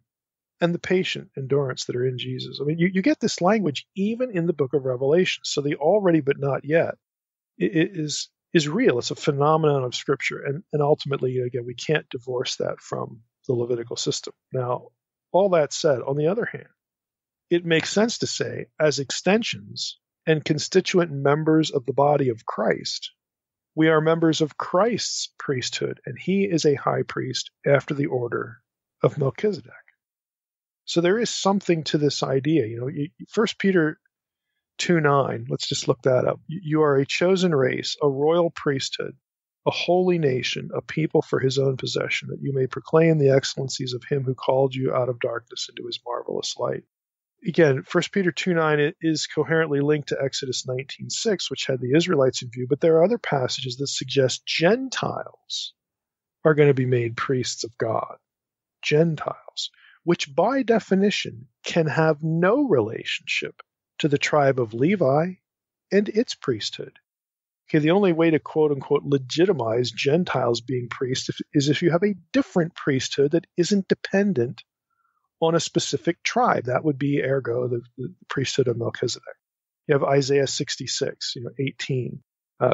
and the patient endurance that are in Jesus. I mean, you get this language even in the book of Revelation. So the already but not yet is real. It's a phenomenon of Scripture. And ultimately, again, we can't divorce that from the Levitical system. Now, all that said, on the other hand, it makes sense to say, as extensions and constituent members of the body of Christ, we are members of Christ's priesthood, and he is a high priest after the order of Melchizedek. So there is something to this idea. 1 Peter 2:9, let's just look that up. You are a chosen race, a royal priesthood, a holy nation, a people for his own possession, that you may proclaim the excellencies of him who called you out of darkness into his marvelous light. Again, 1 Peter 2:9 is coherently linked to Exodus 19:6, which had the Israelites in view, but there are other passages that suggest Gentiles are going to be made priests of God. Gentiles, which by definition can have no relationship to the tribe of Levi and its priesthood. Okay, the only way to quote-unquote legitimize Gentiles being priests is if you have a different priesthood that isn't dependent on a specific tribe. That would be, ergo, the priesthood of Melchizedek. You have Isaiah 66, 18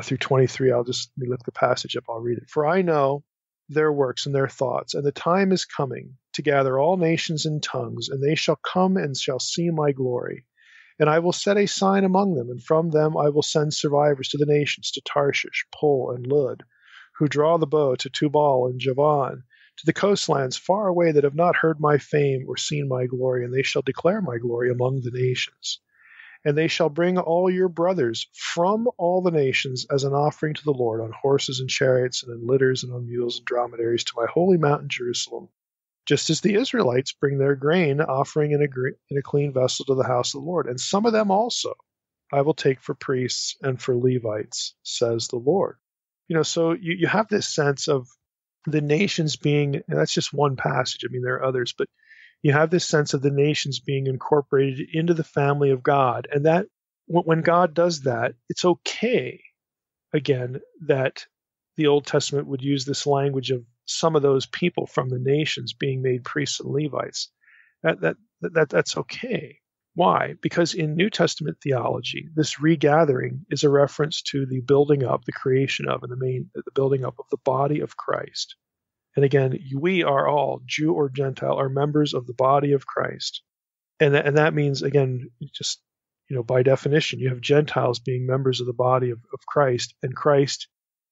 through 23. Let me lift the passage up. I'll read it. For I know their works and their thoughts, and the time is coming to gather all nations and tongues, and they shall come and shall see my glory. And I will set a sign among them, and from them I will send survivors to the nations, to Tarshish, Pul, and Lud, who draw the bow, to Tubal and Javan, to the coastlands far away that have not heard my fame or seen my glory, and they shall declare my glory among the nations. And they shall bring all your brothers from all the nations as an offering to the Lord on horses and chariots and in litters and on mules and dromedaries to my holy mountain Jerusalem, just as the Israelites bring their grain offering in a clean vessel to the house of the Lord. And some of them also I will take for priests and for Levites, says the Lord. So you have this sense of the nations being, and that's just one passage. I mean, there are others, but you have this sense of the nations being incorporated into the family of God. And that when God does that, it's okay, again, that the Old Testament would use this language of some of those people from the nations being made priests and Levites. That's okay. Why? Because in New Testament theology, this regathering is a reference to the building up, the creation of, and the building up of the body of Christ. And again, we are all, Jew or Gentile, are members of the body of Christ. And that means, again, just, by definition, you have Gentiles being members of the body of Christ, and Christ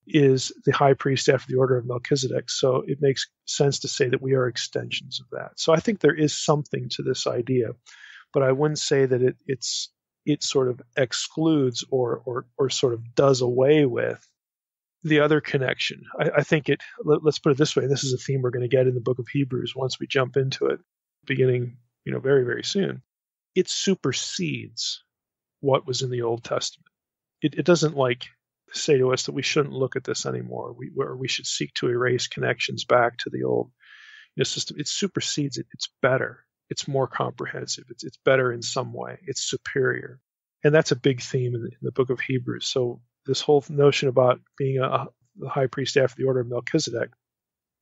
is the high priest after the order of Melchizedek. So it makes sense to say that we are extensions of that. So I think there is something to this idea, but I wouldn't say that it sort of excludes or sort of does away with the other connection. I think let's put it this way. This is a theme we're going to get in the book of Hebrews once we jump into it, beginning, very, very soon. It supersedes what was in the Old Testament. It doesn't say to us that we shouldn't look at this anymore. We should seek to erase connections back to the old system. It supersedes it. It's better. It's more comprehensive. It's better in some way. It's superior. And that's a big theme in the book of Hebrews. So this whole notion about being the high priest after the order of Melchizedek,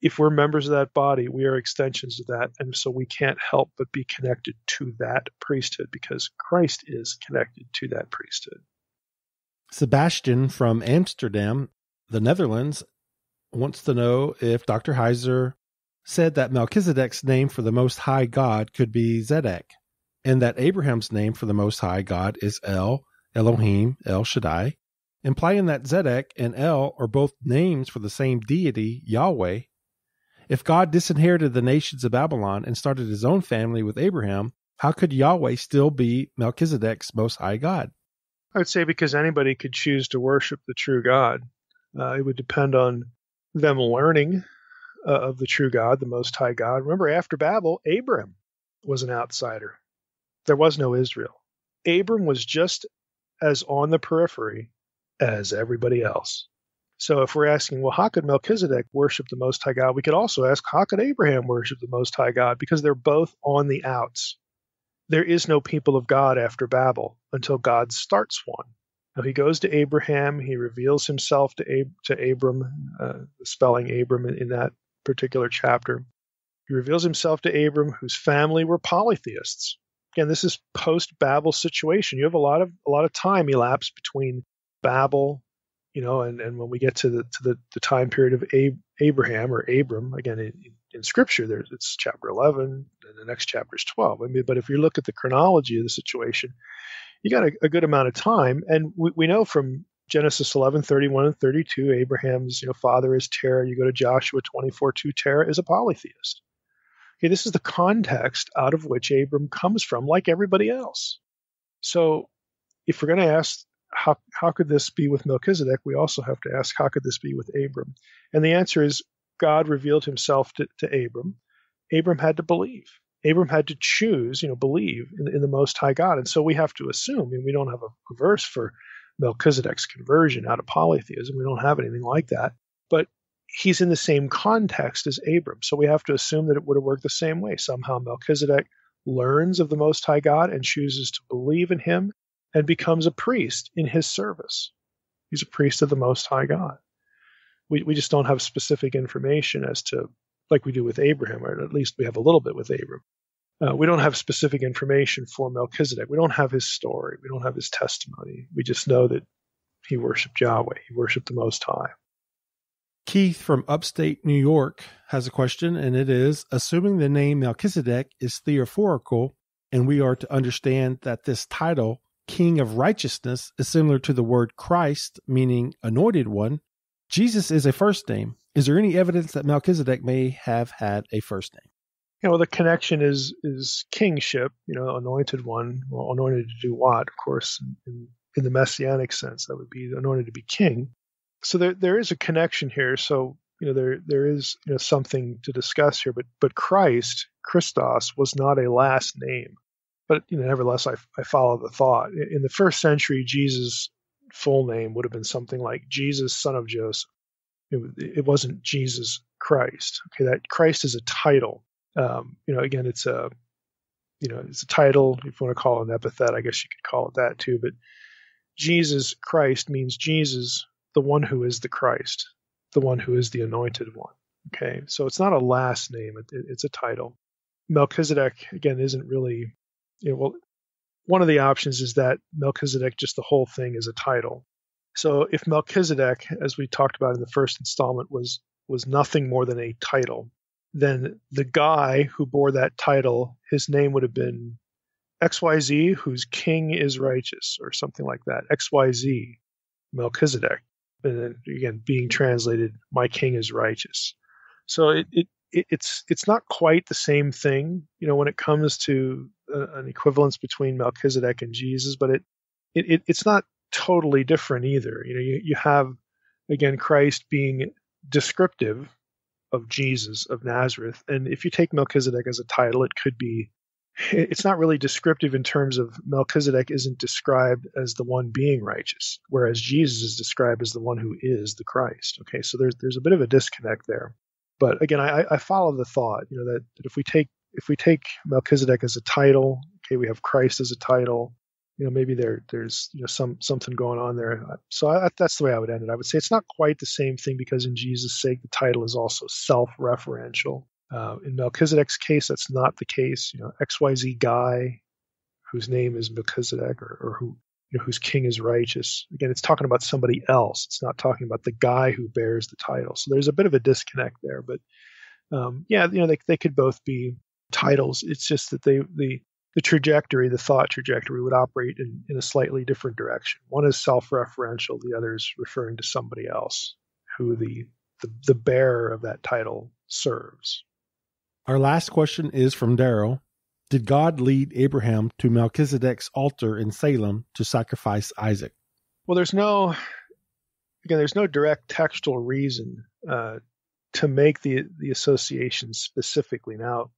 if we're members of that body, we are extensions of that. And so we can't help but be connected to that priesthood because Christ is connected to that priesthood. Sebastian from Amsterdam, the Netherlands, wants to know if Dr. Heiser said that Melchizedek's name for the Most High God could be Zedek, and that Abraham's name for the Most High God is El, Elohim, El Shaddai, implying that Zedek and El are both names for the same deity, Yahweh. If God disinherited the nations of Babylon and started his own family with Abraham, how could Yahweh still be Melchizedek's Most High God? I would say because anybody could choose to worship the true God. It would depend on them learning of the true God, the Most High God. Remember, after Babel, Abram was an outsider. There was no Israel. Abram was just as on the periphery as everybody else. So if we're asking, well, how could Melchizedek worship the Most High God? We could also ask, how could Abraham worship the Most High God? Because they're both on the outs. There is no people of God after Babel until God starts one. Now he goes to Abraham. He reveals himself to Abram, spelling Abram in that particular chapter. He reveals himself to Abram, whose family were polytheists. Again, this is post-Babel situation. You have a lot of time elapsed between Babel, and when we get to the time period of Abraham or Abram, again in Scripture, it's chapter 11, and the next chapter is 12. But if you look at the chronology of the situation, you got a good amount of time, and we know from Genesis 11:31 and 32, Abraham's father is Terah. You go to Joshua 24:2, Terah is a polytheist. Okay, this is the context out of which Abram comes from, like everybody else. So if we're going to ask how could this be with Melchizedek, we also have to ask how could this be with Abram? And the answer is God revealed himself to Abram. Abram had to believe. Abram had to choose, believe in the Most High God. And so we have to assume, and we don't have a verse for Melchizedek's conversion out of polytheism. We don't have anything like that. But he's in the same context as Abram. So we have to assume that it would have worked the same way. Somehow Melchizedek learns of the Most High God and chooses to believe in him and becomes a priest in his service. He's a priest of the Most High God. We just don't have specific information as to, like we do with Abraham, or at least we have a little bit with Abram. We don't have specific information for Melchizedek. We don't have his story. We don't have his testimony. We just know that he worshiped Yahweh. He worshiped the Most High. Keith from upstate New York has a question, and it is, assuming the name Melchizedek is theophorical, and we are to understand that this title, King of Righteousness, is similar to the word Christ, meaning anointed one, Jesus is a first name. Is there any evidence that Melchizedek may have had a first name? The connection is kingship, anointed one. Well, anointed to do what? Of course, in the messianic sense, that would be anointed to be king. So there is a connection here. So there is something to discuss here. But Christos, was not a last name. But nevertheless, I follow the thought. In the first century, Jesus' full name would have been something like Jesus, son of Joseph. It wasn't Jesus Christ. Okay, that Christ is a title. Again, it's a title. If you want to call it an epithet, I guess you could call it that too. But Jesus Christ means Jesus, the one who is the Christ, the one who is the anointed one. Okay, so it's not a last name. It's a title. Melchizedek, again, isn't really, well, one of the options is that Melchizedek, just the whole thing, is a title. So if Melchizedek, as we talked about in the first installment, was nothing more than a title, then the guy who bore that title, his name would have been XYZ, whose king is righteous, or something like that. XYZ, Melchizedek. And then again, being translated, my king is righteous. So it's not quite the same thing, when it comes to an equivalence between Melchizedek and Jesus, but it's not totally different either. You have, again, Christ being descriptive of Jesus of Nazareth, and if you take Melchizedek as a title, it's not really descriptive in terms of Melchizedek isn't described as the one being righteous, whereas Jesus is described as the one who is the Christ. Okay, so there's a bit of a disconnect there. But again, I follow the thought, that if we take Melchizedek as a title, okay, we have Christ as a title, maybe there's something going on there. So that's the way I would end it. I would say it's not quite the same thing, because in Jesus' sake, the title is also self-referential. In Melchizedek's case, that's not the case. XYZ guy whose name is Melchizedek, or who whose king is righteous. Again, it's talking about somebody else. It's not talking about the guy who bears the title. So there's a bit of a disconnect there. But they could both be titles. It's just that the trajectory, the thought trajectory, would operate in a slightly different direction. One is self-referential. The other is referring to somebody else who the bearer of that title serves. Our last question is from Daryl. Did God lead Abraham to Melchizedek's altar in Salem to sacrifice Isaac? Well, there's no direct textual reason to make the association specifically. Now,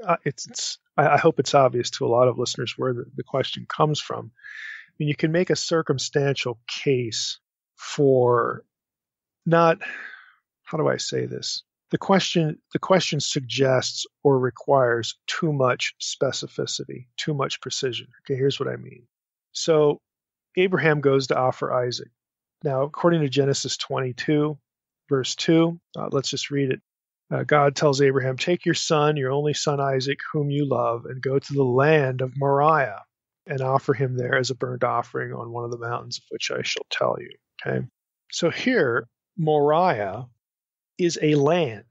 I hope it's obvious to a lot of listeners where the question comes from. I mean, you can make a circumstantial case for not, how do I say this? The question suggests or requires too much specificity, too much precision. Okay, here's what I mean. So Abraham goes to offer Isaac. Now, according to Genesis 22, verse 2, let's just read it. God tells Abraham, take your son, your only son Isaac, whom you love, and go to the land of Moriah and offer him there as a burnt offering on one of the mountains of which I shall tell you. Okay, so here, Moriah is a land.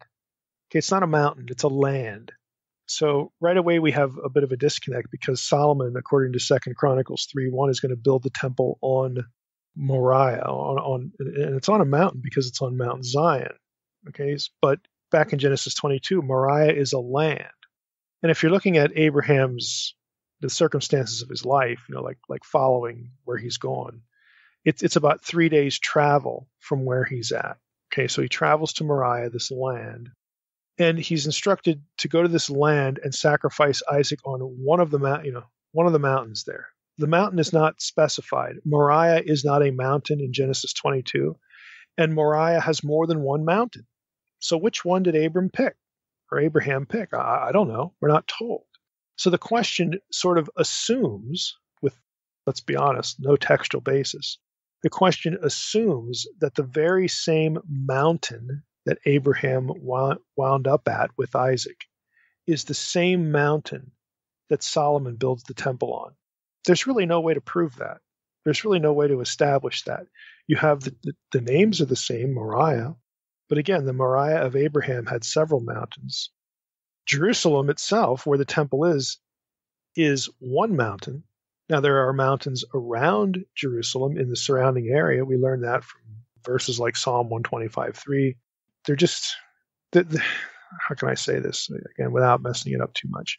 Okay, it's not a mountain, it's a land. So right away we have a bit of a disconnect, because Solomon, according to 2 Chronicles 3:1, is going to build the temple on Moriah, and it's on a mountain because it's on Mount Zion. Okay, but back in Genesis 22, Moriah is a land. And if you're looking at the circumstances of his life, like following where he's gone, it's about 3 days travel from where he's at. Okay, so he travels to Moriah, this land, and he's instructed to go to this land and sacrifice Isaac on one of the mountains there. The mountain is not specified. Moriah is not a mountain in Genesis 22, and Moriah has more than one mountain. So which one did Abraham pick? I don't know. We're not told. So the question sort of assumes, with, let's be honest, no textual basis, the question assumes that the very same mountain that Abraham wound up at with Isaac is the same mountain that Solomon builds the temple on. There's really no way to prove that. There's really no way to establish that. You have the names are the same, Moriah, but again, the Moriah of Abraham had several mountains. Jerusalem itself, where the temple is one mountain. Now, there are mountains around Jerusalem in the surrounding area. We learn that from verses like Psalm 125:3. They're just, how can I say this again without messing it up too much?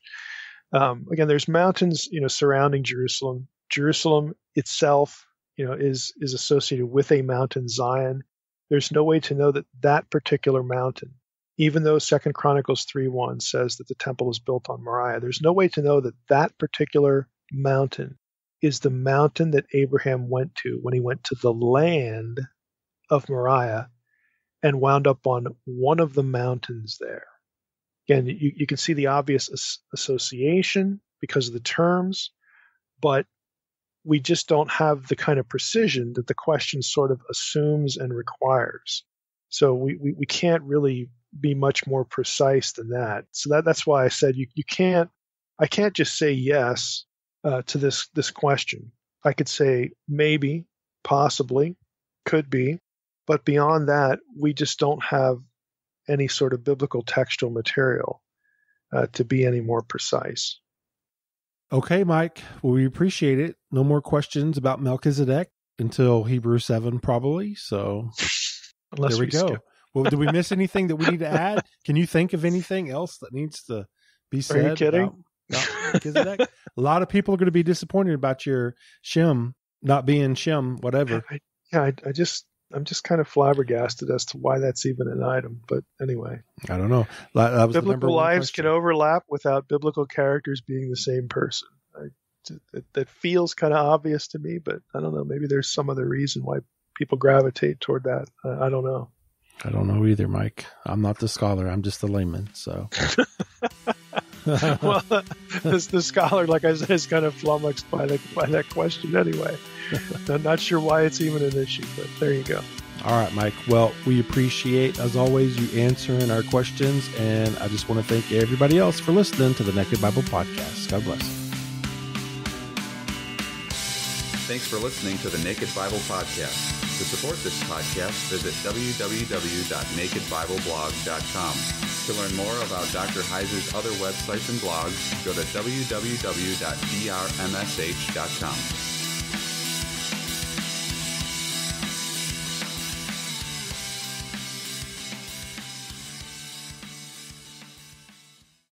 Again, there's mountains, surrounding Jerusalem. Jerusalem itself, is associated with a mountain, Zion. There's no way to know that particular mountain, even though 2 Chronicles 3:1 says that the temple is built on Moriah, there's no way to know that particular mountain is the mountain that Abraham went to when he went to the land of Moriah and wound up on one of the mountains there. Again, you can see the obvious association because of the terms, but we just don't have the kind of precision that the question sort of assumes and requires. So we can't really be much more precise than that. So that's why I said I can't just say yes to this question. I could say maybe, possibly, could be, but beyond that, we just don't have any sort of biblical textual material to be any more precise. Okay, Mike. Well, we appreciate it. No more questions about Melchizedek until Hebrews 7, probably. So Unless there we go. Well, did we miss anything that we need to add? Can you think of anything else that needs to be said? Are you kidding? About Melchizedek? A lot of people are going to be disappointed about your Shem not being Shem, whatever. I'm just kind of flabbergasted as to why that's even an item. But anyway, I don't know. That was biblical lives can overlap without biblical characters being the same person. That feels kind of obvious to me, but I don't know. Maybe there's some other reason why people gravitate toward that. I don't know. I don't know either, Mike. I'm not the scholar. I'm just the layman. So, well, the scholar, like I said, is kind of flummoxed by that question anyway. I'm not sure why it's even an issue, but there you go. All right, Mike. Well, we appreciate, as always, you answering our questions, and I just want to thank everybody else for listening to the Naked Bible Podcast. God bless. Thanks for listening to the Naked Bible Podcast. To support this podcast, visit www.nakedbibleblog.com. To learn more about Dr. Heiser's other websites and blogs, go to www.drmsh.com.